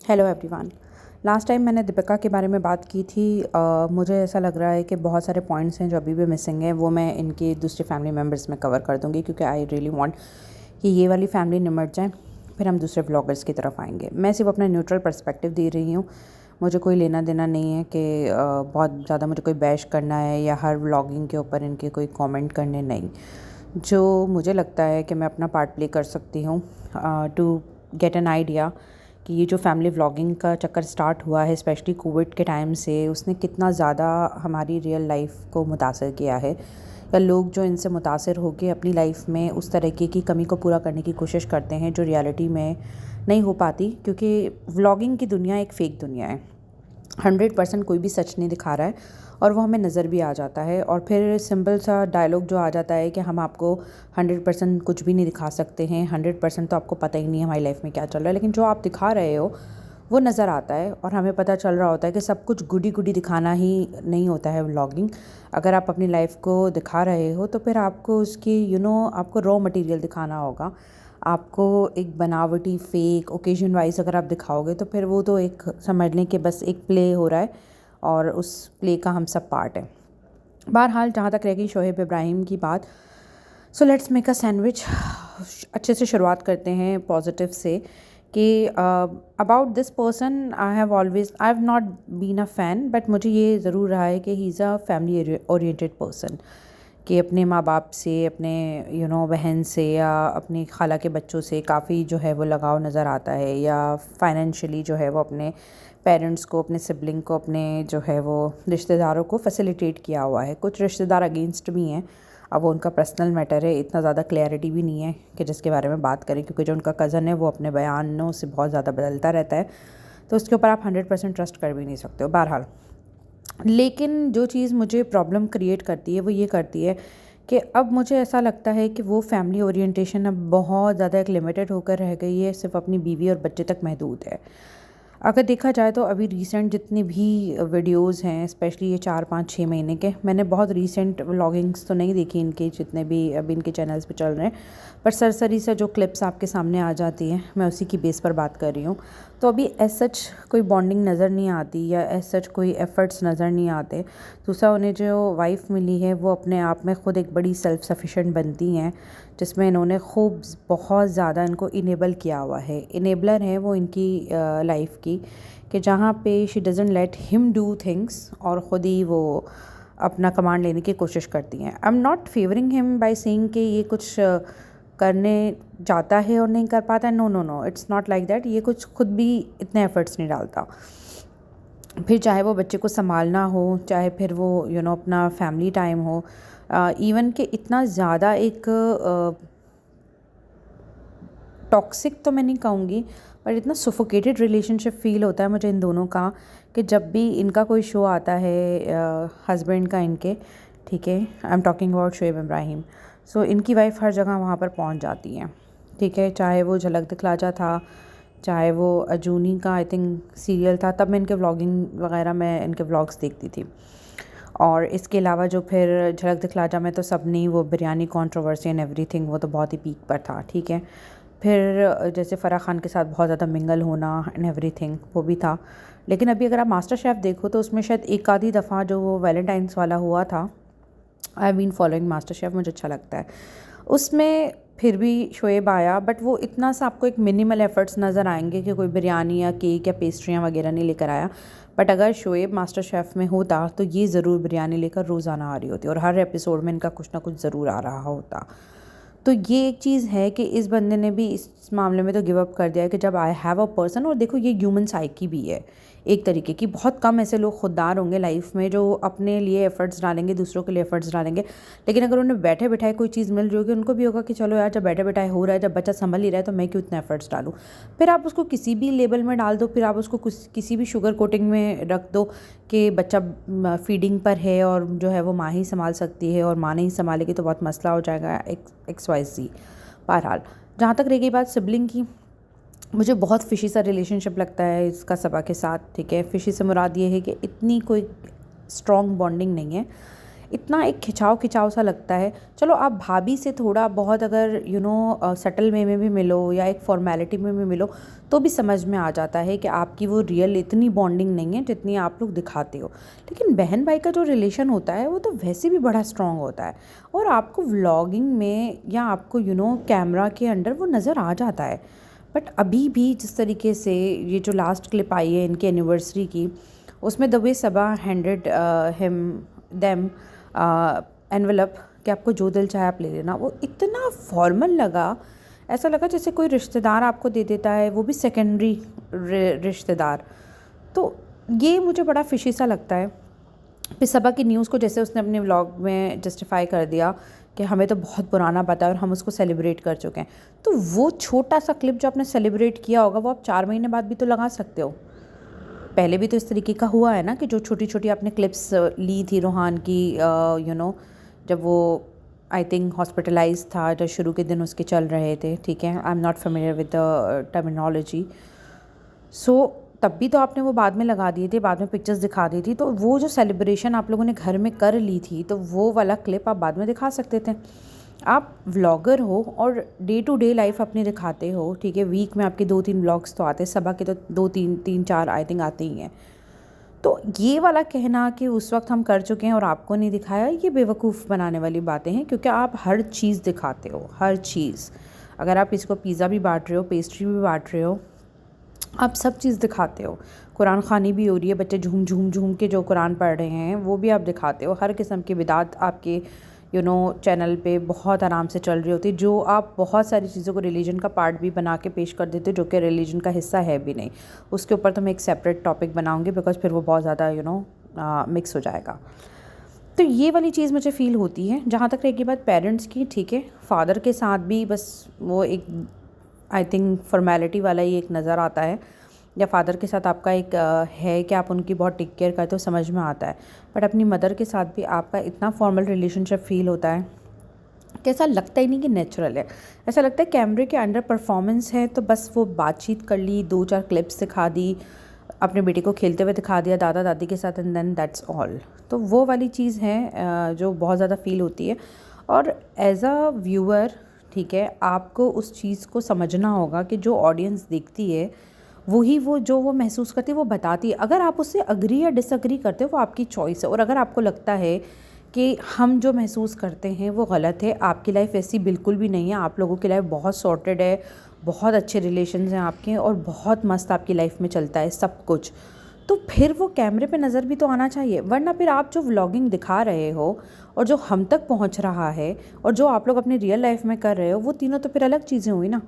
Hello everyone. Last time मैंने दीपिका के बारे में बात की थी। मुझे ऐसा लग रहा है कि बहुत सारे पॉइंट्स हैं जो अभी भी मिसिंग हैं, वो मैं इनके दूसरे फैमिली मेम्बर्स में कवर कर दूंगी, क्योंकि आई रियली वांट कि ये वाली फैमिली निमट जाए, फिर हम दूसरे व्लॉगर्स की तरफ आएंगे। मैं सिर्फ अपना न्यूट्रल पर्सपेक्टिव दे रही हूँ। मुझे कोई लेना देना नहीं है कि बहुत ज़्यादा मुझे कोई बैश करना है या हर व्लॉगिंग के ऊपर इनके कोई कॉमेंट करने, नहीं। जो मुझे लगता है कि मैं अपना पार्ट प्ले कर सकती हूँ टू गेट एन आइडिया कि ये जो फैमिली व्लॉगिंग का चक्कर स्टार्ट हुआ है, स्पेशली कोविड के टाइम से, उसने कितना ज़्यादा हमारी रियल लाइफ को मुतासर किया है, या लोग जो इनसे मुतासर होकर अपनी लाइफ में उस तरीके की कमी को पूरा करने की कोशिश करते हैं जो रियलिटी में नहीं हो पाती, क्योंकि व्लॉगिंग की दुनिया एक फ़ेक दुनिया है। 100% कोई भी सच नहीं दिखा रहा है और वो हमें नज़र भी आ जाता है। और फिर सिंपल सा डायलॉग जो आ जाता है कि हम आपको 100% कुछ भी नहीं दिखा सकते हैं, 100% तो आपको पता ही नहीं है हमारी लाइफ में क्या चल रहा है, लेकिन जो आप दिखा रहे हो वो नज़र आता है और हमें पता चल रहा होता है कि सब कुछ गुडी गुडी दिखाना ही नहीं होता है व्लॉगिंग। अगर आप अपनी लाइफ को दिखा रहे हो तो फिर आपको उसकी आपको रॉ मटेरियल दिखाना होगा। आपको एक बनावटी फेक ओकेजन वाइज अगर आप दिखाओगे तो फिर वो तो एक समझ लें कि बस एक प्ले हो रहा है और उस प्ले का हम सब पार्ट है। बहरहाल, जहाँ तक रह गई शोएब इब्राहिम की बात, so let's make a sandwich. अच्छे से शुरुआत करते हैं पॉजिटिव से कि about this person I have not been a fan, but मुझे ये ज़रूर रहा है कि he is a family oriented person, कि अपने माँ बाप से, अपने बहन से या अपनी खाला के बच्चों से काफ़ी जो है वो लगाव नज़र आता है, या फाइनेंशियली जो है वो अपने पेरेंट्स को, अपने सिबलिंग को, अपने जो है वो रिश्तेदारों को फैसिलिटेट किया हुआ है। कुछ रिश्तेदार अगेंस्ट भी हैं, अब वो उनका पर्सनल मैटर है, इतना ज़्यादा क्लैरिटी भी नहीं है कि जिसके बारे में बात करें, क्योंकि जो उनका कज़न है वो अपने बयानों से बहुत ज़्यादा बदलता रहता है, तो उसके ऊपर आप 100% ट्रस्ट कर भी नहीं सकते हो। बहरहाल, लेकिन जो चीज़ मुझे प्रॉब्लम क्रिएट करती है वो ये करती है कि अब मुझे ऐसा लगता है कि वो फैमिली ओरिएंटेशन अब बहुत ज़्यादा एक लिमिटेड होकर रह गई है, सिर्फ अपनी बीवी और बच्चे तक महदूद है। अगर देखा जाए तो अभी रीसेंट जितनी भी वीडियोस हैं, स्पेशली ये 4-5-6 महीने के, मैंने बहुत रीसेंट व्लॉगिंग्स तो नहीं देखी इनके, जितने भी अभी इनके चैनल्स पे चल रहे हैं, पर सरसरी से जो क्लिप्स आपके सामने आ जाती हैं मैं उसी की बेस पर बात कर रही हूँ। तो अभी एज सच कोई बॉन्डिंग नज़र नहीं आती, या एज सच कोई एफ़र्ट्स नज़र नहीं आते। दूसरा, उन्हें जो वाइफ़ मिली है वो अपने आप में ख़ुद एक बड़ी सेल्फ सफिशेंट बनती हैं, जिसमें इन्होंने खूब बहुत ज़्यादा इनको इनेबल किया हुआ है। इनेबलर है वो इनकी लाइफ की, कि जहाँ पे she doesn't let him do things और ख़ुद ही वो अपना कमांड लेने की कोशिश करती हैं। आई am not favouring him by saying कि ये कुछ करने जाता है और नहीं कर पाता है। No no no, it's not like that. ये कुछ खुद भी इतने एफर्ट्स नहीं डालता, फिर चाहे वो बच्चे को संभालना हो, चाहे फिर वो अपना फैमिली टाइम हो, इवन कि इतना ज़्यादा एक टॉक्सिक तो मैं नहीं कहूँगी, पर इतना सफोकेटेड रिलेशनशिप फ़ील होता है मुझे इन दोनों का, कि जब भी इनका कोई शो आता है हस्बैंड का इनके, ठीक है, I am talking about Shoaib Ibrahim, so इनकी वाइफ हर जगह वहाँ पर पहुँच जाती है, ठीक है। चाहे वो झलक दिखलाजा था, चाहे वो अजूनी का आई थिंक सीरियल था, तब मैं इनके व्लॉगिंग वगैरह में इनके व्लॉग्स देखती थी। और इसके अलावा जो फिर झलक दिखलाजा में तो सब नहीं, वो बिरयानी कंट्रोवर्सी एंड एवरीथिंग, वो तो बहुत ही पीक पर था, ठीक है। फिर जैसे फ़राह खान के साथ बहुत ज़्यादा मिंगल होना एंड एवरीथिंग, वो भी था। लेकिन अभी अगर आप मास्टर शेफ़ देखो तो उसमें शायद एक आधी दफ़ा जो वो वैलेंटाइंस वाला हुआ था, I have been following MasterChef, मुझे अच्छा लगता है। उसमें फिर भी शोएब आया, बट वो इतना सा आपको एक मिनिमल एफ़र्ट्स नज़र आएंगे कि कोई बिरयानी या केक या पेस्ट्रियाँ वगैरह नहीं लेकर आया। बट अगर शोएब मास्टर शेफ़ में होता तो ये ज़रूर बिरयानी लेकर रोज़ाना आ रही होती और हर एपिसोड में इनका कुछ ना कुछ ज़रूर आ रहा होता। तो ये एक चीज़ है कि इस बंदे ने भी इस मामले में तो गिव अप कर दिया है कि जब आई हैव अ पर्सन, और देखो ये ह्यूमन साइकी भी है एक तरीके की। बहुत कम ऐसे लोग खुददार होंगे लाइफ में जो अपने लिए एफर्ट्स डालेंगे, दूसरों के लिए एफर्ट्स डालेंगे, लेकिन अगर उन्हें बैठे बैठाए कोई चीज़ मिल रही होगी, उनको भी होगा कि चलो यार, जब बैठे बैठाए हो रहा है, जब बच्चा संभल ही रहा है, तो मैं क्यों इतना एफर्ट्स डालूँ। फिर आप उसको किसी भी लेबल में डाल दो, फिर आप उसको किसी भी शुगर कोटिंग में रख दो कि बच्चा फीडिंग पर है और जो है वो माँ ही संभाल सकती है, और माँ नहीं संभालेगी तो बहुत मसला हो जाएगा, XYZ। बहरहाल, जहाँ तक रह गई बात सिबलिंग की, मुझे बहुत फ़िशी सा रिलेशनशिप लगता है इसका सबा के साथ, ठीक है। फ़िशी से मुराद ये है कि इतनी कोई स्ट्रॉन्ग बॉन्डिंग नहीं है। इतना एक खिंचाव सा लगता है। चलो आप भाभी से थोड़ा बहुत अगर सटल वे में भी मिलो या एक फॉर्मेलिटी में भी मिलो तो भी समझ में आ जाता है कि आपकी वो रियल इतनी बॉन्डिंग नहीं है जितनी आप लोग दिखाते हो। लेकिन बहन भाई का जो रिलेशन होता है वो तो वैसे भी बड़ा स्ट्रॉन्ग होता है, और आपको व्लॉगिंग में या आपको कैमरा के अंडर वो नज़र आ जाता है। बट अभी भी जिस तरीके से ये जो लास्ट क्लिप आई है इनकी एनिवर्सरी की, उसमें the way Saba handed him them envelope कि आपको जो दिल चाहे आप ले लेना, वो इतना फॉर्मल लगा। ऐसा लगा जैसे कोई रिश्तेदार आपको दे देता है, वो भी सेकेंडरी रिश्तेदार। तो ये मुझे बड़ा फिशी सा लगता है। फिर सबा की न्यूज़ को जैसे उसने अपने व्लॉग में जस्टिफाई कर दिया कि हमें तो बहुत पुराना पता है और हम उसको सेलिब्रेट कर चुके हैं। तो वो छोटा सा क्लिप जो आपने सेलिब्रेट किया होगा वो आप 4 महीने बाद भी तो लगा सकते हो। पहले भी तो इस तरीके का हुआ है ना कि जो छोटी छोटी आपने क्लिप्स ली थी रोहान की, जब वो आई थिंक हॉस्पिटलाइज था, जब शुरू के दिन उसके चल रहे थे, ठीक है, I am not familiar with the terminology. So तब भी तो आपने वो बाद में लगा दिए थे, बाद में पिक्चर्स दिखा दी थी। तो वो जो सेलिब्रेशन आप लोगों ने घर में कर ली थी तो वो वाला क्लिप आप बाद में दिखा सकते थे। आप व्लॉगर हो और डे टू डे लाइफ अपनी दिखाते हो, ठीक है, वीक में आपके 2-3 व्लॉग्स तो आते हैं, सबा के तो 2-3-4 आई थिंक आते ही हैं। तो ये वाला कहना कि उस वक्त हम कर चुके हैं और आपको नहीं दिखाया, ये बेवकूफ़ बनाने वाली बातें हैं, क्योंकि आप हर चीज़ दिखाते हो, हर चीज़। अगर आप इसको पिज़्ज़ा भी बांट रहे हो, पेस्ट्री भी बांट रहे हो, आप सब चीज़ दिखाते हो। कुरान ख़वानी भी हो रही है, बच्चे झूम झूम झूम के जो कुरान पढ़ रहे हैं वो भी आप दिखाते हो। हर किस्म की बिदात आपके चैनल पे बहुत आराम से चल रही होती है, जो आप बहुत सारी चीज़ों को रिलीजन का पार्ट भी बना के पेश कर देते हो जो कि रिलीजन का हिस्सा है भी नहीं। उसके ऊपर तो मैं एक सेपरेट टॉपिक बनाऊंगी, बिकॉज फिर वो बहुत ज़्यादा मिक्स हो जाएगा। तो ये वाली चीज़ मुझे फ़ील होती है। जहाँ तक रहेगी बात पेरेंट्स की, ठीक है, फादर के साथ भी बस वो एक आई थिंक फॉर्मेलिटी वाला ही एक नज़र आता है, या फादर के साथ आपका एक है कि आप उनकी बहुत टेक केयर करते हो, समझ में आता है। बट अपनी मदर के साथ भी आपका इतना फॉर्मल रिलेशनशिप फ़ील होता है कि ऐसा लगता ही नहीं कि नेचुरल है। ऐसा लगता है कैमरे के अंडर परफॉर्मेंस है, तो बस वो बातचीत कर ली, 2-4 क्लिप्स दिखा दी, अपने बेटे को खेलते हुए दिखा दिया दादा दादी के साथ, एंड देन दैट्स ऑल। तो वो वाली चीज़ है जो बहुत ज़्यादा फ़ील होती है। और एज अ व्यूअर, ठीक है, आपको उस चीज़ को समझना होगा कि जो ऑडियंस देखती है वही वो महसूस करती है वो बताती है। अगर आप उससे अग्री या डिसअग्री करते हो वो आपकी चॉइस है, और अगर आपको लगता है कि हम जो महसूस करते हैं वो गलत है, आपकी लाइफ ऐसी बिल्कुल भी नहीं है, आप लोगों की लाइफ बहुत सॉर्टेड है, बहुत अच्छे रिलेशंस हैं आपके और बहुत मस्त आपकी लाइफ में चलता है सब कुछ, तो फिर वो कैमरे पे नज़र भी तो आना चाहिए। वरना फिर आप जो व्लॉगिंग दिखा रहे हो और जो हम तक पहुंच रहा है और जो आप लोग अपनी रियल लाइफ में कर रहे हो, वो तीनों तो फिर अलग चीज़ें हुई ना।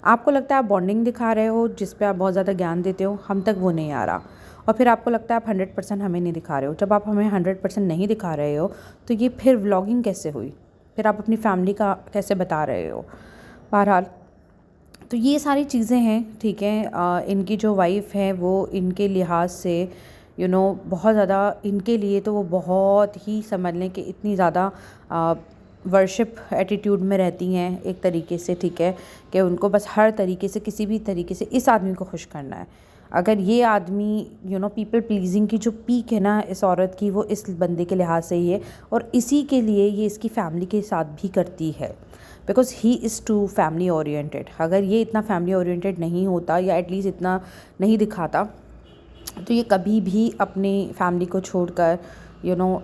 आपको लगता है आप बॉन्डिंग दिखा रहे हो जिस पे आप बहुत ज़्यादा ज्ञान देते हो, हम तक वो नहीं आ रहा, और फिर आपको लगता है आप 100% हमें नहीं दिखा रहे हो। जब आप हमें 100% नहीं दिखा रहे हो तो ये फिर व्लॉगिंग कैसे हुई, फिर आप अपनी फैमिली का कैसे बता रहे हो। बहरहाल तो ये सारी चीज़ें हैं, ठीक है। इनकी जो वाइफ़ है वो इनके लिहाज से बहुत ज़्यादा, इनके लिए तो वो बहुत ही समझ लें कि इतनी ज़्यादा वर्शिप एटीट्यूड में रहती हैं एक तरीके से, ठीक है, कि उनको बस हर तरीके से किसी भी तरीके से इस आदमी को खुश करना है। अगर ये आदमी पीपल प्लीजिंग की जो पीक है ना इस औरत की, वो इस बंदे के लिहाज से ही है, और इसी के लिए ये इसकी फैमिली के साथ भी करती है, because he is too family oriented. अगर ये इतना फैमिली ओरिएंटेड नहीं होता या एटलीस्ट इतना नहीं दिखाता तो ये कभी भी अपनी फैमिली को छोड़कर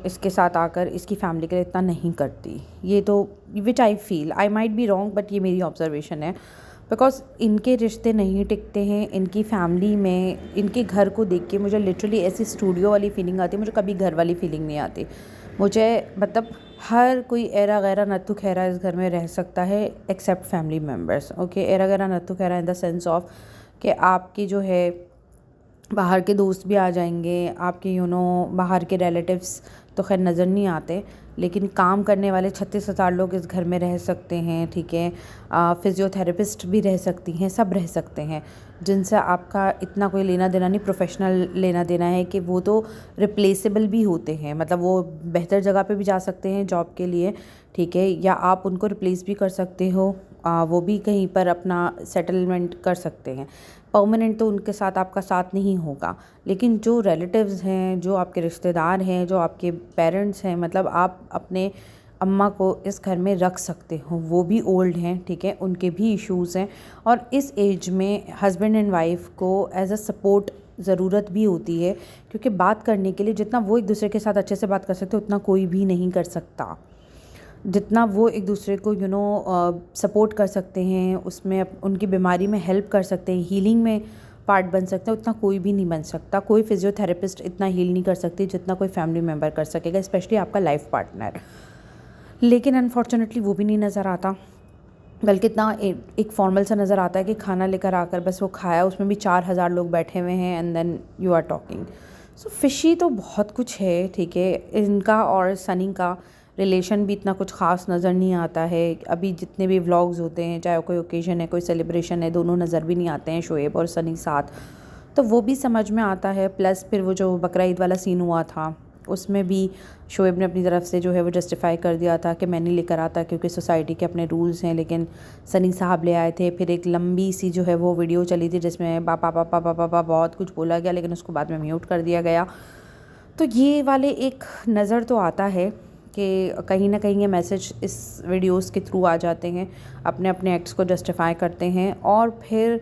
इसके साथ आकर इसकी फैमिली के लिए इतना नहीं करती। ये तो which I feel, I might be wrong, but ये मेरी ऑब्जर्वेशन है। बिकॉज इनके रिश्ते नहीं टिकते हैं, इनकी फैमिली में इनके घर को देख के मुझे लिटरली ऐसी स्टूडियो वाली फीलिंग आती है, मुझे कभी घर वाली फीलिंग नहीं आती। मुझे मतलब हर कोई एरा गैरा नत्थु खैरा इस घर में रह सकता है एक्सेप्ट फैमिली मेम्बर्स, ओके। एरा गैरा नत्थु खैरा इन द सेंस ऑफ कि आपकी जो है बाहर के दोस्त भी आ जाएंगे, आपके बाहर के रिलेटिव्स तो खैर नज़र नहीं आते, लेकिन काम करने वाले 36,000 लोग इस घर में रह सकते हैं, ठीक है। फिज़ियोथेरेपिस्ट भी रह सकती हैं, सब रह सकते हैं, जिनसे आपका इतना कोई लेना देना नहीं, प्रोफेशनल लेना देना है कि वो तो रिप्लेसेबल भी होते हैं, मतलब वो बेहतर जगह पे भी जा सकते हैं जॉब के लिए, ठीक है, या आप उनको रिप्लेस भी कर सकते हो, वो भी कहीं पर अपना सेटलमेंट कर सकते हैं। परमानेंट तो उनके साथ आपका साथ नहीं होगा, लेकिन जो रिलेटिव्स हैं, जो आपके रिश्तेदार हैं, जो आपके पेरेंट्स हैं, मतलब आप अपने अम्मा को इस घर में रख सकते हो। वो भी ओल्ड हैं, ठीक है, उनके भी इश्यूज़ हैं, और इस एज में हस्बैंड एंड वाइफ को एज अ सपोर्ट ज़रूरत भी होती है, क्योंकि बात करने के लिए जितना वो एक दूसरे के साथ अच्छे से बात कर सकते उतना कोई भी नहीं कर सकता। जितना वो एक दूसरे को सपोर्ट कर सकते हैं, उसमें उनकी बीमारी में हेल्प कर सकते हैं, हीलिंग में पार्ट बन सकते हैं, उतना कोई भी नहीं बन सकता। कोई फिजियोथेरेपिस्ट इतना हील नहीं कर सकती जितना कोई फैमिली मेम्बर कर सकेगा, स्पेशली आपका लाइफ पार्टनर। लेकिन अनफॉर्चुनेटली वो भी नहीं नज़र आता, बल्कि इतना एक फॉर्मल सा नज़र आता है कि खाना लेकर आकर बस वो खाया, उसमें भी 4000 लोग बैठे हुए हैं, and then you are talking. So fishy तो बहुत कुछ है, ठीक है। इनका और सनी का रिलेशन भी इतना कुछ ख़ास नज़र नहीं आता है। अभी जितने भी व्लॉग्स होते हैं, चाहे कोई ओकेजन है, कोई सेलिब्रेशन है, दोनों नज़र भी नहीं आते हैं शोएब और सनी साथ, तो वो भी समझ में आता है। प्लस फिर वो जो बकरा ईद वाला सीन हुआ था, उसमें भी शोएब ने अपनी तरफ से जो है वो जस्टिफाई कर दिया था कि मैं नहीं लेकर आता क्योंकि सोसाइटी के अपने रूल्स हैं, लेकिन सनी साहब ले आए थे। फिर एक लंबी सी जो है वो वीडियो चली थी जिसमें पापा पापा पापा पापा बहुत कुछ बोला गया, लेकिन उसको बाद में म्यूट कर दिया गया। तो ये वाले एक नज़र तो आता है कि कहीं ना कहीं ये मैसेज इस वीडियोस के थ्रू आ जाते हैं, अपने अपने एक्ट्स को जस्टिफाई करते हैं, और फिर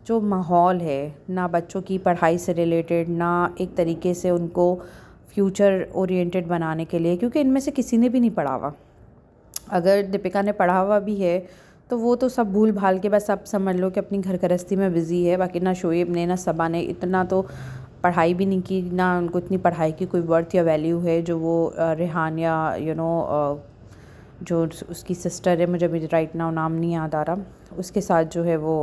जो माहौल है ना बच्चों की पढ़ाई से रिलेटेड, ना एक तरीके से उनको फ्यूचर ओरिएंटेड बनाने के लिए, क्योंकि इनमें से किसी ने भी नहीं पढ़ा हुआ। अगर दीपिका ने पढ़ा हुआ भी है तो वो तो सब भूल भाल के बस आप समझ लो कि अपनी घर गृहस्थी में बिज़ी है। बाकी ना शोएब ने ना सबा ने इतना तो पढ़ाई भी नहीं की, ना उनको इतनी पढ़ाई की कोई वर्थ या वैल्यू है जो वो रेहान या जो उसकी सिस्टर है, मुझे अभी राइट नाउ नाम नहीं याद आ रहा, उसके साथ जो है वो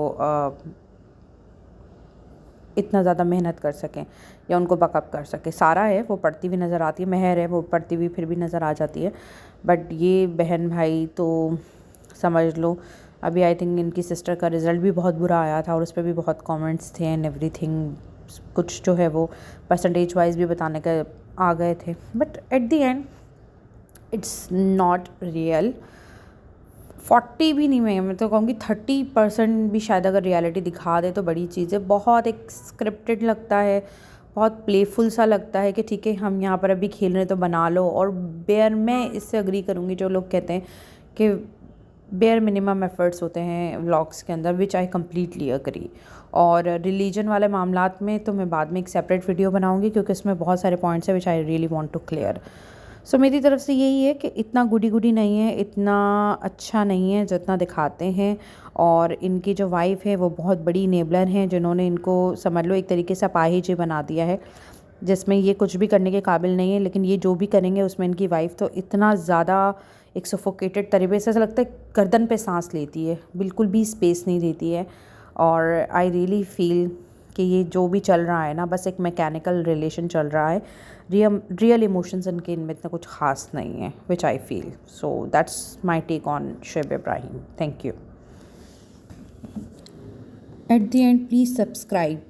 इतना ज़्यादा मेहनत कर सकें या उनको बकअप कर सके। सारा है, वो पढ़ती हुई नज़र आती है, महर है, वो पढ़ती हुई फिर भी नज़र आ जाती है, बट ये बहन भाई तो समझ लो। अभी आई थिंक इनकी सिस्टर का रिज़ल्ट भी बहुत बुरा आया था और उस पर भी बहुत कमेंट्स थे एंड एवरीथिंग, कुछ जो है वो परसेंटेज वाइज भी बताने का आ गए थे, but at the and it's not real. 40 भी नहीं, मैं तो कहूँगी 30% भी शायद अगर रियलिटी दिखा दे तो बड़ी चीज़ है। बहुत एक स्क्रिप्टेड लगता है, बहुत प्लेफुल सा लगता है कि ठीक है हम यहाँ पर अभी खेल रहे हैं तो बना लो। और बेयर, मैं इससे अग्री करूँगी जो लोग कहते हैं कि बेयर मिनिमम एफर्ट्स होते हैं व्लॉग्स के अंदर, विच आई कम्प्लीटली अग्री। और रिलीजन वाले मामलात में तो मैं बाद में एक सेपरेट वीडियो बनाऊँगी, क्योंकि इसमें बहुत सारे पॉइंट्स हैं which I really want to clear. So मेरी तरफ से यही है कि इतना गुडी गुडी नहीं है, इतना अच्छा नहीं है जितना दिखाते हैं। और इनकी जो वाइफ है वो बहुत बड़ी इनेबलर हैं, जिन्होंने इनको समझ लो एक तरीके से अपाहिज बना दिया है, जिसमें ये कुछ भी करने के काबिल नहीं है, लेकिन ये जो भी करेंगे उसमें इनकी वाइफ तो इतना ज़्यादा एक सफोकेटेड तरीके से, ऐसा लगता है गर्दन पे सांस लेती है, बिल्कुल भी स्पेस नहीं देती है। और आई रियली फील कि ये जो भी चल रहा है ना, बस एक मैकेनिकल रिलेशन चल रहा है, रियल इमोशंस इनके इनमें इतना कुछ खास नहीं है, which I feel. So that's my take on Shoaib Ibrahim. Thank you. At the end please subscribe.